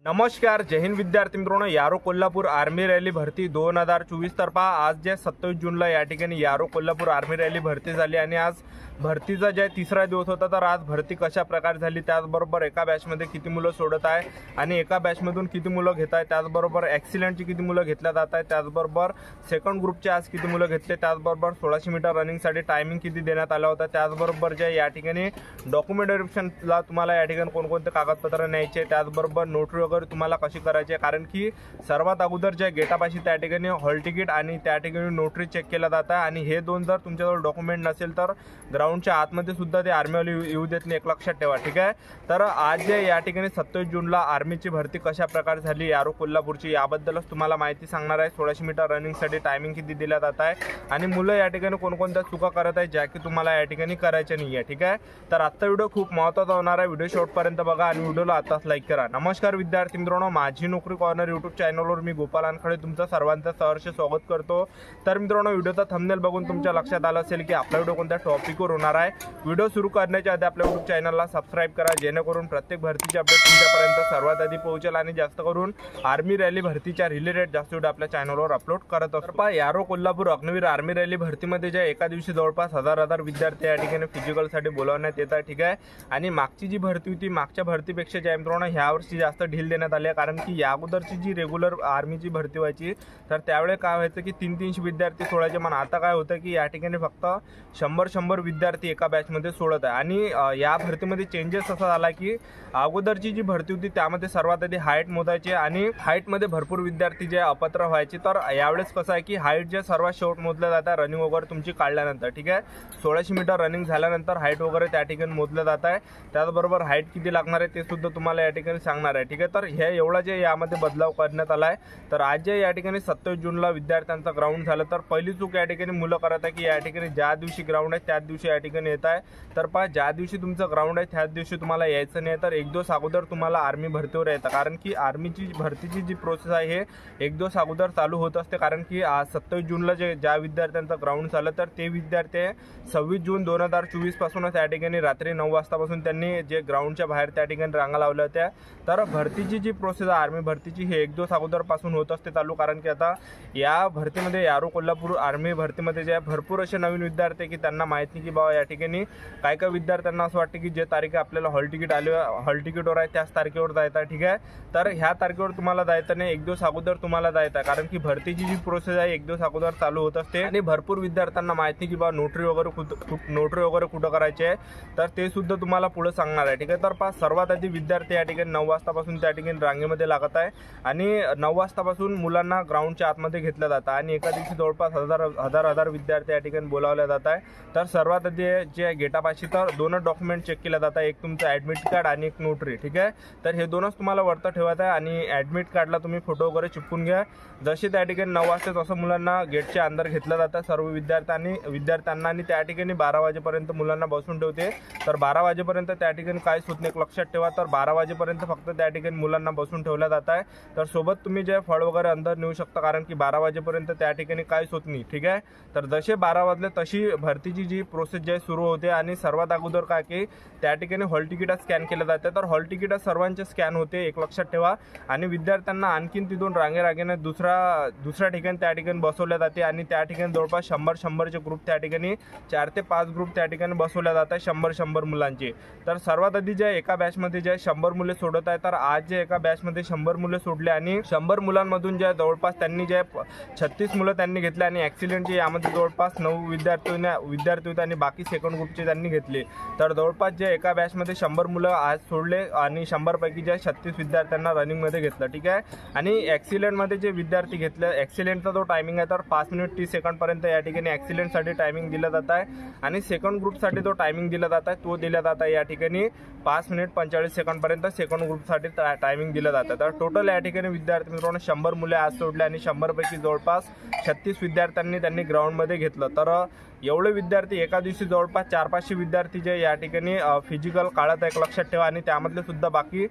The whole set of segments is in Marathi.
नमस्कार, जय हिंद विद्यार्थी मित्रांनो. यारो कोल्हापूर आर्मी रॅली भरती 2024 तर्फा आज जे 27 जूनला या ठिकाणी यारो कोल्हापूर आर्मी रॅली भरती झाली आणि आज भरतीचा जे तिसरा दिवस होता. तर आज भरती कशा प्रकारे झाली, त्याचबरोबर एका बॅचमध्ये किती मुलं सोडत आहे आणि एका बॅचमधून किती मुलं घेत आहेत, त्याचबरोबर ॲक्सिलेंटची किती मुलं घेतल्या जात आहेत, त्याचबरोबर सेकंड ग्रुपचे आज किती मुलं घेतले, त्याचबरोबर 1600 मीटर रनिंगसाठी टायमिंग किती देण्यात आला होता, त्याचबरोबर जे या ठिकाणी डॉक्युमेंट व्हेरिफिकेशनला तुम्हाला या ठिकाणी कोणकोणते कागदपत्र न्यायचे, त्याचबरोबर नोटरी वगैरे तुम्हाला कशी करायची, कारण की सर्वात अगोदर जे गेटापाशी त्या ठिकाणी हॉल तिकीट आणि त्या ठिकाणी नोटरी चेक केला जात आहे आणि हे दोन जर तुमच्याजवळ डॉक्युमेंट नसेल तर ग्राउंडच्या आतमध्ये सुद्धा ते आर्मीवाले येऊ देत नाही, एक लक्षात ठेवा. ठीक आहे. तर आज जे या ठिकाणी 27 जूनला आर्मीची भरती कशा प्रकारे झाली यारो कोल्हापूरची, याबद्दलच तुम्हाला माहिती सांगणार आहे. 1600 मीटर रनिंगसाठी टायमिंग किती दिला जात आहे आणि मुलं या ठिकाणी कोणकोणत्या चुका करत आहेत ज्या की तुम्हाला या ठिकाणी करायच्या नाही आहे. ठीक आहे. तर आजचा व्हिडिओ खूप महत्त्वाचा होणार आहे. व्हिडिओ शेवटपर्यंत बघा आणि व्हिडिओला आताच लाईक करा. नमस्कार विद्यार्थी मित्रांनो, माझी नोकरी कॉर्नर यूट्यूब चॅनलवर मी गोपाल वानखडे तुमचं सर्वांचं सहर्ष स्वागत करतो. तर मित्रांनो, व्हिडिओचा थंबनेल बघून तुमच्या लक्षात आलं असेल की आपला व्हिडिओ कोणत्या टॉपिकवर होणार आहे. व्हिडिओ सुरू करण्याच्या आधी आपल्या यूट्यूब चॅनलला सबस्क्राईब करा, जेणेकरून प्रत्येक भरतीची अपडेट तुमच्यापर्यंत सर्वात आधी पोहोचेल आणि जास्त करून आर्मी रॅली भरतीच्या रिलेटेड जास्त व्हिडिओ आपल्या चॅनलवर अपलोड करत असतो. यारो कोल्हापूर अग्निवीर आर्मी रॅली भरतीमध्ये जे एका दिवशी जवळपास हजार विद्यार्थी या ठिकाणी फिजिकलसाठी बोलावण्यात येतात. ठीक आहे. आणि मागची जी भरती होती, मागच्या भरतीपेक्षा ज्या मित्रांनो ह्या वर्षी जास्त ढील देण्यात आली आहे, कारण की या अगोदरची जी रेग्युलर आर्मीची भरती व्हायची तर त्यावेळेस काय व्हायचं की 300 विद्यार्थी सोडायचे. पण आता काय होतं की या ठिकाणी फक्त 100 विद्यार्थी एका बॅचमध्ये सोडत आहे. आणि या भरतीमध्ये चेंजेस असा झाला की अगोदरची जी भरती होती त्यामध्ये सर्वात आधी हाईट मोजायची आणि हाईटमध्ये भरपूर विद्यार्थी जे अपात्र व्हायचे. तर यावेळेस कसं आहे की हाईट जे सर्वात शेवट मोजलं जातं रनिंग वगैरे तुमची काढल्यानंतर. ठीक आहे. 1600 मीटर रनिंग झाल्यानंतर हाईट वगैरे त्या ठिकाणी मोजलं जात आहे. त्याचबरोबर हाईट किती लागणार आहे ते सुद्धा तुम्हाला या ठिकाणी सांगणार आहे. ठीक आहे. तर हे एवढा जे यामध्ये बदलाव करण्यात आला आहे. तर आज जे या ठिकाणी 27 जूनला विद्यार्थ्यांचा ग्राउंड झालं. तर पहिली चूक या ठिकाणी मुलं करत आहे की या ठिकाणी ज्या दिवशी ग्राउंड आहे त्याच दिवशी या ठिकाणी येत आहे. तर पहा, ज्या दिवशी तुमचं ग्राउंड आहे त्याच दिवशी तुम्हाला यायचं नाही, तर एक दिवस अगोदर तुम्हाला आर्मी भरतीवर यायचं, कारण की आर्मीची भरतीची जी प्रोसेस आहे हे एक दिवस अगोदर चालू होत असते. कारण की आज 27 जूनला ज्या विद्यार्थ्यांचं ग्राउंड झालं तर ते विद्यार्थी 26 जून 2024 पासूनच या ठिकाणी रात्री 9 वाजतापासून त्यांनी जे ग्राउंडच्या बाहेर त्या ठिकाणी रांगा लावल्या होत्या. तर भरतीची जी प्रोसेस आहे आर्मी भरतीची हे एक दिवस अगोदर पासून होत असते चालू, कारण की आता या भरतीमध्ये यारो कोल्हापूर आर्मी भरतीमध्ये जे भरपूर असे नवीन विद्यार्थी की त्यांना माहित नाही की बाबा या ठिकाणी काय विद्यार्थ्यांना असं वाटतं की जे तारीख आपल्याला हॉल तिकीट आले हॉल तिकीटवर आहे त्याच तारखेवर जायचं. ठीक आहे. तर ह्या तारखेवर तुम्हाला जायचं नाही, एक दिवस अगोदर तुम्हाला जायचं, कारण की भरतीची जी प्रोसेस आहे एक दिवस अगोदर चालू होत असते. आणि भरपूर विद्यार्थ्यांना माहित नाही की बाबा नोटरी वगैरे कुठं करायची आहे, तर ते सुद्धा तुम्हाला पुढे सांगणार आहे. ठीक आहे. तर सर्वात आधी विद्यार्थी या ठिकाणी 9 वाजतापासून त्या ठिकाणी रांगेमध्ये लागत आहे आणि 9 वाजतापासून मुलांना ग्राउंडच्या आतमध्ये घेतलं जातं आणि एका दिवशी जवळपास हजार विद्यार्थी या ठिकाणी बोलावले जात आहे. तर सर्वात आधी जे गेटापाशी तर दोनच डॉक्युमेंट चेक केलं जातं, एक तुमचं ॲडमिट कार्ड आणि एक नोटरी. ठीक आहे. तर हे दोनच तुम्हाला वरतं ठेवायचं आहे आणि ॲडमिट कार्डला तुम्ही फोटो वगैरे चिपकून घ्या. जसे त्या ठिकाणी 9 वाजता तसं मुलांना गेटच्या अंदर घेतलं जातं सर्व विद्यार्थ्यांना आणि त्या ठिकाणी 12 वाजेपर्यंत मुलांना बसून ठेवते. तर 12 वाजेपर्यंत त्या ठिकाणी काहीच होत नाही, लक्षात ठेवा. तर 12 वाजेपर्यंत फक्त त्या ठिकाणी मुलांना बसून ठेवलं जात आहे. तर सोबत तुम्ही जे फळ वगैरे अंदर नेऊ शकता, कारण की 12 वाजेपर्यंत त्या ठिकाणी काहीच होत नाही. ठीक आहे. तर जसे 12 वाजले तशी भरतीची जी प्रोसेस जे सुरू होते आणि सर्वात अगोदर काय की त्या ठिकाणी हॉल तिकीट स्कॅन केलं जातं. तर हॉल तिकीट सर्वांचे स्कॅन होते, एक लक्षात ठेवा. आणि विद्यार्थ्यांना आणखीन तिथून रांगेने दुसऱ्या ठिकाणी त्या ठिकाणी बसवल्या जाते आणि त्या ठिकाणी जवळपास 100चे ग्रुप त्या ठिकाणी 4 ते 5 ग्रुप त्या ठिकाणी बसवल्या जातात 100 मुलांचे. तर सर्वात आधी जे एका बॅचमध्ये जे 100 मुले सोडत आहे, तर आज जे एका बॅचमध्ये 100 मुले सोडले आणि 100 मुलांमधून जे जवळपास त्यांनी जे 36 मुलं त्यांनी घेतले आणि ॲक्सिलेंटचे यामध्ये जवळपास 9 विद्यार्थी होते आणि बाकी सेकंड ग्रुपचे त्यांनी घेतले. तर जवळपास जे एका बॅचमध्ये 100 मुलं आज सोडले आणि 100 पैकी जे 36 विद्यार्थ्यांना रनिंगमध्ये घेतलं. ठीक आहे. आणि ॲक्सिलेंटमध्ये जे विद्यार्थी घेतले, ॲक्सिलेंटचा जो टायमिंग आहे तर 5 मिनिट 30 सेकंडपर्यंत या ठिकाणी ॲक्सिलेंटसाठी टायमिंग दिलं जात आहे आणि सेकंड ग्रुपसाठी जो टायमिंग दिला जात आहे तो दिला जात आहे या ठिकाणी 5 मिनिट 45 सेकंडपर्यंत सेकंड ग्रुपसाठी टायमिंग दिलं जातं. तर टोटल या ठिकाणी विद्यार्थी मित्रांनो 100 मुले आज सोडले आणि 100 पैकी जवळपास 36 विद्यार्थ्यांनी त्यांनी ग्राउंडमध्ये घेतलं. तर एवढे विद्यार्थी एका दिवशी दरवर्षी जवळपास 400-500 विद्यार्थी जे या ठिकाणी फिजिकल काढत आहे, लक्षात ठेवा। आणि त्यामधले सुद्धा बाकी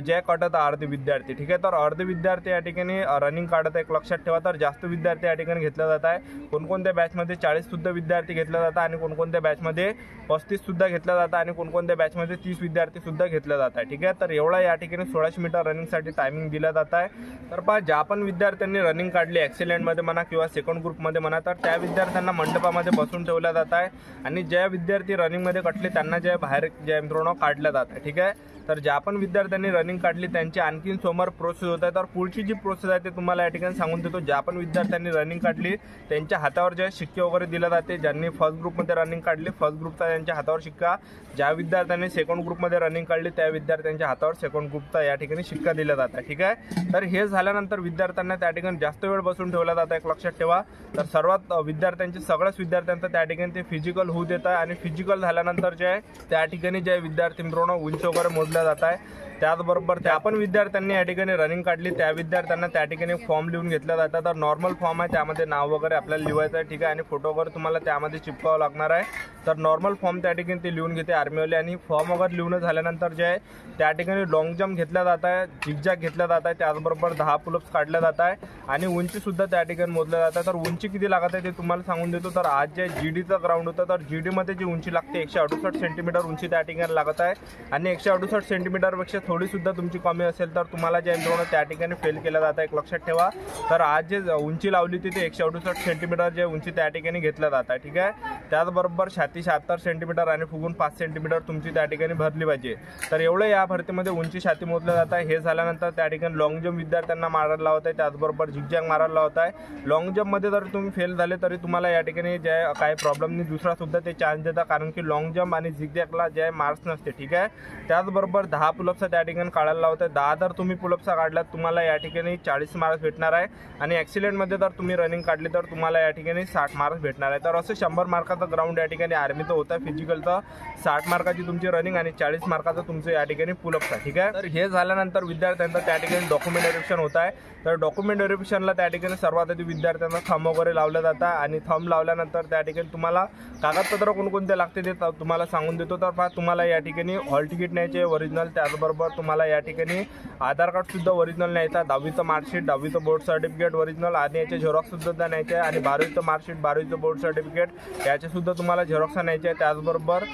जे काढत अर्धे विद्यार्थी, ठीक आहे। तर अर्धे विद्यार्थी या ठिकाणी रनिंग काढत आहे, लक्षात ठेवा। तर जास्त विद्यार्थी या ठिकाणी घेतले जात आहे। कोणकोणत्या बॅचमध्ये 40 सुद्धा विद्यार्थी घेतले जातात आणि कोणकोणत्या बॅचमध्ये 35 सुद्धा घेतले जातात आणि कोणकोणत्या बॅचमध्ये 30 विद्यार्थी सुद्धा घेतले जात आहे, ठीक आहे। तर एवढा या ठिकाणी 1600 मीटर रनिंगसाठी टायमिंग दिला जात आहे। तर पहा, ज्या पण विद्यार्थ्यांनी रनिंग काढली ॲक्सिलेंटमध्ये म्हणा किंवा सेकंड ग्रुपमध्ये म्हणा, तर त्या विद्यार्थ्यांना मंडपामध्ये बसून ठेवल्या जात आहे आणि ज्या विद्यार्थी रनिंगमध्ये कटले त्यांना जे बाहेर जे मित्रांनो काढल्या जात आहे, ठीक आहे। तर ज्या पण विद्यार्थ्यांनी रनिंग काढली त्यांची आणखीन समोर प्रोसेस होत आहे। तर पुढची जी प्रोसेस आहे ते तुम्हाला या ठिकाणी सांगून देतो। ज्या पण विद्यार्थ्यांनी रनिंग काढली त्यांच्या हातावर जे शिक्के वगैरे दिले जाते, ज्यांनी फर्स्ट ग्रुपमध्ये रनिंग काढली फर्स्ट ग्रुपचा त्यांच्या हातावर शिक्का, ज्या विद्यार्थ्यांनी सेकंड ग्रुपमध्ये रनिंग काढली त्या विद्यार्थ्यांच्या हातावर सेकंड ग्रुपचा या ठिकाणी शिक्का दिला जात आहे, ठीक आहे। तर हे झाल्यानंतर विद्यार्थ्यांना त्या ठिकाणी जास्त वेळ बसून ठेवला जात आहे, लक्षात ठेवा। तर सर्वात विद्यार्थ्यांचे सगळ्याच विद्यार्थ्यांचं त्या ठिकाणी ते फिजिकल होऊ देत आहे आणि फिजिकल झाल्यानंतर जे आहे त्या ठिकाणी जे विद्यार्थी मित्रांनो उंची वगैरे मोजल्या जात आहे। त्याचबरोबर त्या पण विद्यार्थ्यांनी या ठिकाणी रनिंग काढली त्या विद्यार्थ्यांना त्या ठिकाणी फॉर्म लिहून घेतला जातात। तर नॉर्मल फॉर्म आहे, त्यामध्ये नाव वगैरे आपल्याला लिहायचं आहे, ठीक आहे। आणि फोटो वगैरे तुम्हाला त्यामध्ये चिपकावं लागणार आहे। तर नॉर्मल फॉर्म त्या ठिकाणी ते लिहून घेते आर्मीवाले आणि फॉर्म वगैरे लिहून झाल्यानंतर जे आहे त्या ठिकाणी लॉंग जम्प घेतला जात आहे, झिगझॅग घेतला जात आहे, त्याचबरोबर 10 पुलअप्स काढल्या जात आहे आणि उंची सुद्धा त्या ठिकाणी मोजल्या जात आहे। तर उंची किती लागत आहे ते तुम्हाला सांगून देतो। तर आज जे GDचं ग्राउंड होतं तर GDमध्ये जी उंची लागते 168 सेंटीमीटर उंची त्या ठिकाणी लागत आहे आणि 168 सेंटीमीटरपेक्षा थोडी सुद्धा तुमची कमी असेल तर तुम्हाला जे मित्रांनो त्या ठिकाणी फेल केलं जातं, एक लक्षात ठेवा। तर आज जे उंची लावली होती ते 168 सेंटीमीटर जे उंची त्या ठिकाणी घेतलं जात आहे, ठीक आहे। त्याचबरोबर छाती 76 सेंटीमीटर आणि फुगून 5 सेंटीमीटर तुमची त्या ठिकाणी भरली पाहिजे। तर एवढं या भरतीमध्ये उंची छाती मोजलं जात आहे। हे झाल्यानंतर त्या ठिकाणी लॉंग जम्प विद्यार्थ्यांना मारायला लावत आहे, त्याचबरोबर झिगझॅग मारायला लावत आहे। लॉंग जम्पमध्ये जर तुम्ही फेल झाले तरी तुम्हाला या ठिकाणी जे काही प्रॉब्लेम नाही दुसरा सुद्धा ते चान्स देतात, कारण की लॉंग जम्प आणि झिगझॅगला जे मार्क्स नसते, ठीक आहे। त्याचबरोबर 10 पुलअप्स त्या ठिकाणी काढायला लावत आहे। 10 जर तुम्ही पुलअप्स काढल्यात तुम्हाला या ठिकाणी 40 मार्क्स भेटणार आहे आणि ॲक्सिलेंटमध्ये जर तुम्ही रनिंग काढली तर तुम्हाला या ठिकाणी 60 मार्क्स भेटणार आहे। तर असं 100 मार्काचं ग्राउंड या ठिकाणी आर्मीचं होतं फिजिकलचं, 60 मार्काची तुमची रनिंग आणि 40 मार्काचं तुमचं या ठिकाणी पुलअप्स आहे, ठीक आहे। तर हे झाल्यानंतर विद्यार्थ्यांचं त्या ठिकाणी डॉक्युमेंट व्हेरिफिकेशन होत आहे। तर डॉक्युमेंट व्हेरिफिकेशनला त्या ठिकाणी सर्वात आधी विद्यार्थ्यांना थंब वगैरे लावलं जातं आणि थंब लावल्यानंतर त्या ठिकाणी तुम्हाला कागदपत्र कोणकोणते लागते ते तुम्हाला सांगून देतो। तर पहा, तुम्हाला या ठिकाणी हॉल तिकीट न्यायचे ओरिजिनल, त्याचबरोबर तुम्हाला या ठिकाणी आधार कार्ड सुद्धा ओरिजिनल न्यायचा, 10वीचं मार्कशीट, 10वीचं बोर्ड सर्टिफिकेट ओरिजिनल आणि याचे झेरॉक्स सुद्धा न्यायचे आणि 12वीचं मार्कशीट, 12वीचं बोर्ड सर्टिफिकेट याचे सुद्धा तुम्हाला झेरॉक्स न्यायचे आहे। त्याचबरोबर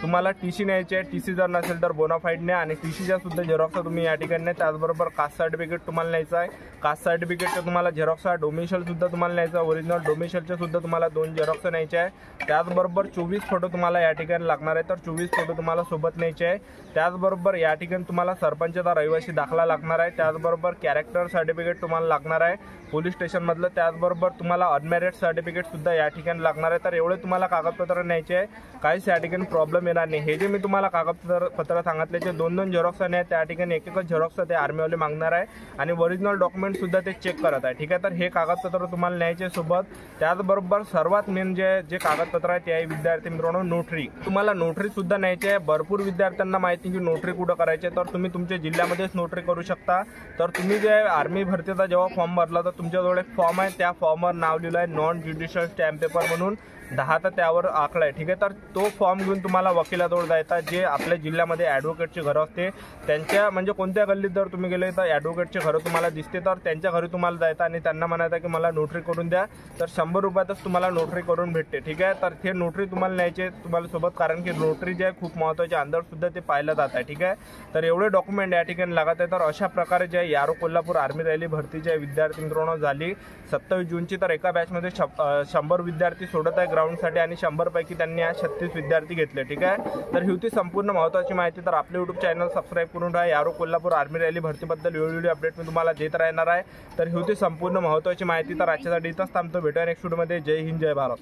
तुम्हाला TC न्यायचे आहे, TC जर नसेल तर बोनाफाईड न्या आणि TCच्या सुद्धा झेरॉक्स तुम्ही या ठिकाणी न्या। त्याचबरोबर कास्ट सर्टिफिकेट तुम्हाला न्यायचं आहे, कास्ट सर्टिफिकेटचे तुम्हाला झेरॉक्स आहे, डोमिशियल सुद्धा तुम्हाला न्यायचं आहे ओरिजिनल, डोमिशियलचे सुद्धा तुम्हाला 2 झेरॉक्स न्यायचे आहे। त्याचबरोबर 24 फोटो तुम्हाला या ठिकाणी लागणार आहे, तर 24 फोटो तुम्हाला सोबत न्यायचे आहे। त्याचबरोबर या ठिकाणी तुम्हाला सरपंचचा रहिवासी दाखला लागणार आहे, त्याचबरोबर कॅरेक्टर सर्टिफिकेट तुम्हाला लागणार आहे पोलीस स्टेशनमधलं, त्याचबरोबर तुम्हाला अनमॅरिड सर्टिफिकेट सुद्धा या ठिकाणी लागणार आहे। तर एवढे तुम्हाला कागदपत्र न्यायचे आहे, काहीच या ठिकाणी प्रॉब्लेम येणार नाही। हे जे मी तुम्हाला कागदपत्र सांगितले ते 2-2 झेरॉक्स नाही, त्या ठिकाणी एक झेरॉक्स ते आर्मीवाले मागणार आहे आणि ओरिजिनल डॉक्युमेंट सुद्धा ते चेक करत आहे, ठीक आहे। तर हे कागदपत्र तुम्हाला न्यायचे सोबत। त्याचबरोबर सर्वात मेन जे कागदपत्र आहे ते आहे विद्यार्थी मित्रांनो नोटरी, तुम्हाला नोटरी सुद्धा न्यायची आहे। भरपूर विद्यार्थ्यांना माहिती की नोटरी कुठं करायची, तर तुम्ही तुमच्या जिल्ह्यामध्येच नोटरी करू शकता। तर तुम्ही जे आर्मी भरतीचा जेव्हा फॉर्म भरला तर तुमच्याजवळ एक फॉर्म आहे, त्या फॉर्मवर नाव लिहिलं आहे नॉन ज्युडिशियल स्टॅम्प पेपर म्हणून 10 तर त्यावर आखला आहे, ठीक आहे। तर तो फॉर्म घेऊन तुम्हाला वकिलाजवळ जायचा, जे आपल्या जिल्ह्यामध्ये ॲडव्होकेटची घरं असते त्यांच्या म्हणजे कोणत्या गल्लीत जर तुम्ही गेले तर ॲडव्होकेटचे घरं तुम्हाला दिसते, तर त्यांच्या घरी तुम्हाला जायचं आणि त्यांना म्हणायचं की मला नोटरी करून द्या, तर 100 रुपयातच तुम्हाला नोटरी करून भेटते, ठीक आहे। तर ते नोटरी तुम्हाला न्यायचे तुम्हाला सोबत, कारण की नोटरी जे आहे खूप महत्त्वाचे अंदर सुद्धा ते पाहिलं जात आहे, ठीक आहे। तर एवढे डॉक्युमेंट या ठिकाणी लागत आहे। तर अशा प्रकारे जे यारो कोल्हापूर आर्मी रॅली भरतीच्या विद्यार्थी मित्रांनो झाली 27 जूनची। तर एका बॅचमध्ये 100 विद्यार्थी सोडत आहे ग्राउंडसाठी आणि 100 पैकी त्यांनी आज 36 विद्यार्थी घेतले, ठीक आहे। तर ही होती संपूर्ण महत्त्वाची माहिती। तर आपले YouTube चॅनल सबस्क्राईब करून ठेवा, यारो कोल्हापूर आर्मी रॅली भरतीबद्दल वेगवेगळी अपडेट मी तुम्हाला देत राहणार आहे। तर ही होती संपूर्ण महत्त्वाची माहिती। तर आजच्यासाठी इथंच थांबतो, भेटूया नेक्स्ट व्हिडिओमध्ये। जय हिंद, जय भारत।